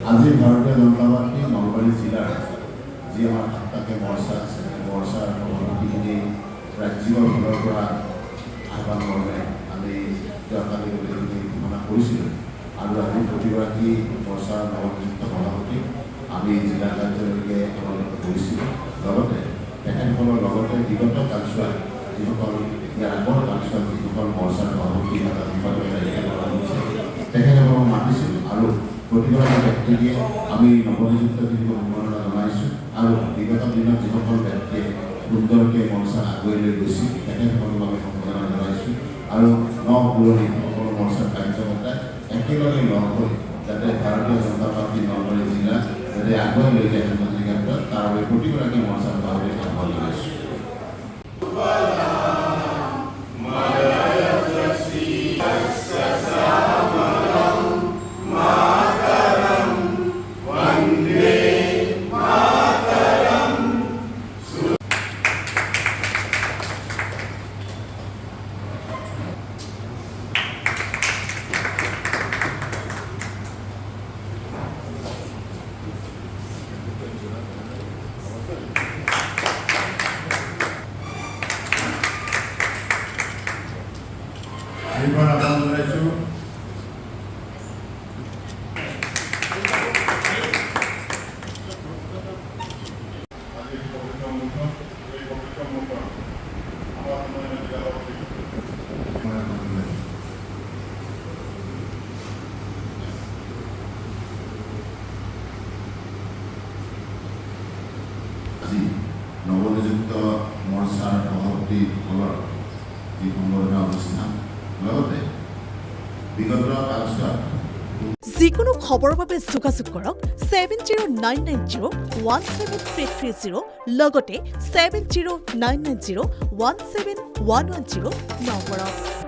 আজি ভাৰতীয় জনতা পাৰ্টি নলবাৰী জিলাৰ যি আমাৰ সাতটাকৈ মৰ্চা আছে মৰ্চাৰ সভাপতিখিনি ৰাজ্যিকৰ ফালৰ পৰা আহ্বান মৰ্মে আমি যোৱাকালি গোটেইখিনি ঘোষণা কৰিছিলোঁ আৰু আজি প্ৰতিগৰাকী মৰ্চাৰ নৱনিযুক্ত সভাপতি আমি জিলা কাৰ্যালয়লৈকে আমালোকে কৰিছিলোঁ। লগতে তেখেতসকলৰ লগতে বিগত কালচোৱাত যিসকল ইয়াৰ আগৰ কালচোৱাত যিসকল মৰ্চাৰ সভাপতি এটা বিভাগৰ দায়িত্ব পালন কৰিছে তেখেতসকলক মাতিছিলোঁ আৰু প্ৰতিগৰাকী ব্যক্তিকে আমি নৱনিযুক্ত যিটো সম্বৰ্ধনা জনাইছোঁ আৰু বিগত দিনত যিসকল ব্যক্তিয়ে সুন্দৰকৈ মৰ্চা আগুৱাই লৈ গৈছিল তেখেতসকলক আমি সম্বৰ্ধনা জনাইছোঁ আৰু পুৰণি সকলো মৰ্চাৰ কাৰ্যকৰ্তাই একেলগে লগ হৈ যাতে ভাৰতীয় জনতা পাৰ্টি নলবাৰী জিলা যাতে আগুৱাই লৈ যায় উন্নতিৰ ক্ষেত্ৰত তাৰ বাবে প্ৰতিগৰাকী মৰ্চাৰ সভাপতিক আহ্বান জনাইছোঁ। এইবাৰ আহ্বান জনাইছোঁ আজি নৱনিযুক্ত মৰ্চাৰ সভাপতিসকলৰ যি সম্বৰ্ধনা অনুষ্ঠান লগতে বিগত কালচোৱাত যিকোনো খবৰৰ বাবে যোগাযোগ কৰক 7099017330 লগতে 7099017110 নম্বৰত।